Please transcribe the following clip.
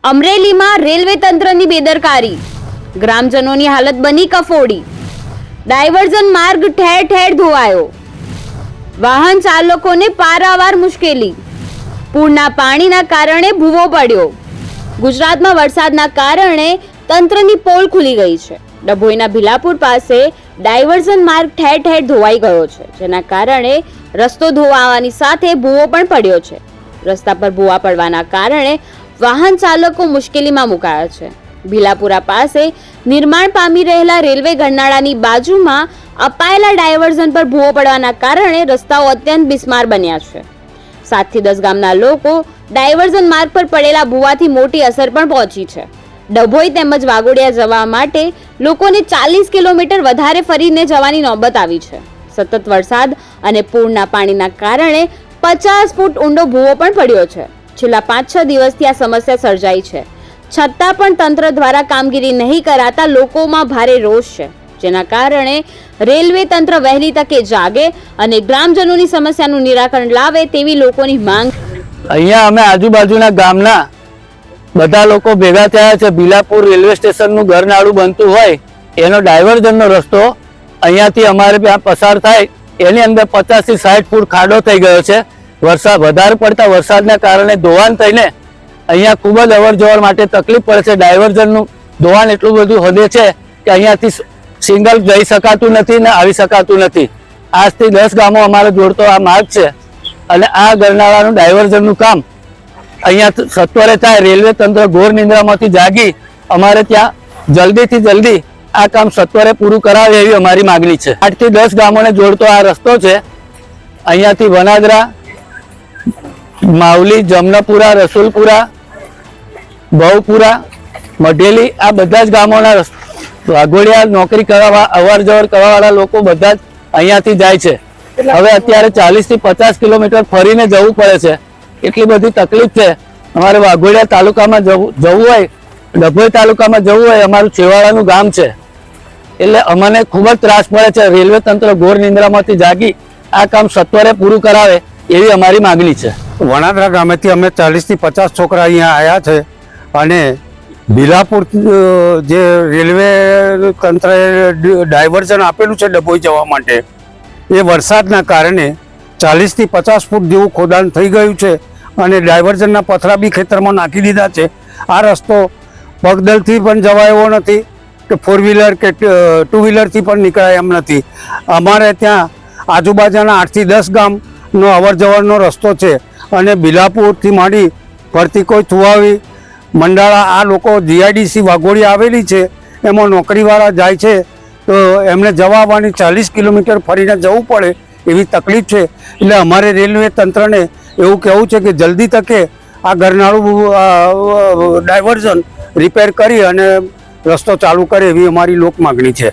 અમરેલીમાં રેલવે તંત્રની બેદરકારી, ગ્રામજનોની હાલત બની કફોડી, ડાયવર્ઝન માર્ગ ઠેર ઠેર ધોવાયો, વાહન ચાલકોને પારાવાર મુશ્કેલી, પૂરના પાણીના કારણે ભૂવો પડ્યો. ગુજરાતમાં વરસાદના કારણે તંત્રની પોલ ખુલી ગઈ છે. ડભોઈના ભીલાપુર પાસે ડાયવર્ઝન માર્ગ ઠેર ઠેર ધોવાઈ ગયો છે, જેના કારણે રસ્તો ધોવાવાની સાથે ભૂવો પણ પડ્યો છે. રસ્તા પર ભૂવા પડવાના કારણે વાહન ચાલકો મુશ્કેલીમાં મુકાયા છે. ભીલાપુરા પાસે નિર્માણ પામી રહેલા રેલવે ગરનાળાની બાજુમાં અપાયેલા ડાયવર્ઝન પર ભૂવો પડવાના કારણે રસ્તાઓ અત્યંત બિસ્માર બન્યા છે. 7 થી 10 ગામના લોકો ડાયવર્ઝન માર્ગ પર પડેલા ભૂવાથી મોટી અસર પણ પહોંચી છે. ડભોઈ તેમજ વાઘોડિયા જવા માટે લોકોને 40 કિલોમીટર વધારે ફરીને જવાની નોબત આવી છે. સતત વરસાદ અને પૂરના પાણીના કારણે 50 ફૂટ ઊંડો ભૂવો પણ પડ્યો છે. છેલ્લા 5-6 દિવસથી આ સમસ્યા સર્જાઈ છે, છતાં પણ તંત્ર દ્વારા કામગીરી નહીં કરાતા લોકોમાં ભારે રોષ છે, જેના કારણે રેલવે તંત્ર વહેલી તકે જાગે અને ગ્રામજનોની સમસ્યાનું નિરાકરણ લાવે તેવી લોકોની માંગ. અહીંયા અમે આજુબાજુના ગામના બધા લોકો ભેગા થયા છે. ભીલાપુર રેલવે સ્ટેશનનું ગરનાળું બનતું હોય એનો ડાયવર્ઝનનો રસ્તો અહીંયાથી અમારે ત્યાં પસાર થાય એની અંદર 50 થી 60 ફૂટ ખાડો થઈ ગયો છે. વધારે પડતા વરસાદના કારણે ધોવાણ થઈને અહીંયા ખૂબ જ અવર જવર માટે તકલીફ પડે છે. ડાયવર્ઝનનું ધોવાણ એટલું બધું હદે છે કે અહીંયાથી સિંગલ જઈ શકાતું નથી ને આવી શકાતું નથી. 8 થી 10 ગામો અમારે જોડતો આ માર્ગ છે અને આ ગરનાળાનું ડાયવર્ઝનનું કામ અહીંયા સત્વરે થાય. રેલવે તંત્ર ઘોર નિંદ્રામાંથી જાગી અમારે ત્યાં જલ્દીથી જલ્દી આ કામ સત્વરે પૂરું કરાવે એવી અમારી માગણી છે. 8 થી 10 ગામોને જોડતો આ રસ્તો છે. અહીંયાથી વનાદરા, માવલી, જમનાપુરા, રસુલપુરા, ભવપુરા, મઢેલી આ બધા જ ગામોના વાઘોડિયા નોકરી કરવા અવર જવર કરવાવાળા લોકો બધા જ અહીંયાથી જાય છે. હવે અત્યારે 40 થી 50 કિલોમીટર ફરીને જવું પડે છે. એટલી બધી તકલીફ છે. અમારે વાઘોડિયા તાલુકામાં જવું હોય, ડભોઈ તાલુકામાં જવું હોય, અમારું છેવાડાનું ગામ છે, એટલે અમને ખૂબ જ ત્રાસ પડે છે. રેલવે તંત્ર ઘોર નિંદ્રામાંથી જાગી આ કામ સત્વરે પૂરું કરાવે એવી અમારી માગણી છે. વણાદરા ગામેથી અમે 40 થી 50 છોકરા અહીંયા આવ્યા છે અને ભીલાપુર જે રેલવે તંત્રએ ડાયવર્ઝન આપેલું છે ડભોઈ જવા માટે, એ વરસાદના કારણે 40 થી 50 ફૂટ જેવું ખોદાણ થઈ ગયું છે અને ડાયવર્ઝનના પથરા બી ખેતરમાં નાખી દીધા છે. આ રસ્તો પગદલથી પણ જવાય એવો નથી કે 4 વ્હીલર કે 2 વ્હીલરથી પણ નીકળાય એમ નથી. અમારે ત્યાં આજુબાજુના 8 થી 10 ગામનો અવર જવરનો રસ્તો છે અને ભીલાપુરથી માંડી ફરતી કોઈ થુવાવી, મંડાળા આ લોકો જીઆઈડીસી વાઘોડિયા આવેલી છે એમાં નોકરીવાળા જાય છે તો એમને જવા આવવાની 40 કિલોમીટર ફરીને જવું પડે એવી તકલીફ છે. એટલે અમારે રેલવે તંત્રને એવું કહેવું છે કે જલ્દી તકે આ ગરનાળું ડાયવર્ઝન રિપેર કરી અને રસ્તો ચાલુ કરે એવી અમારી લોક માગણી છે.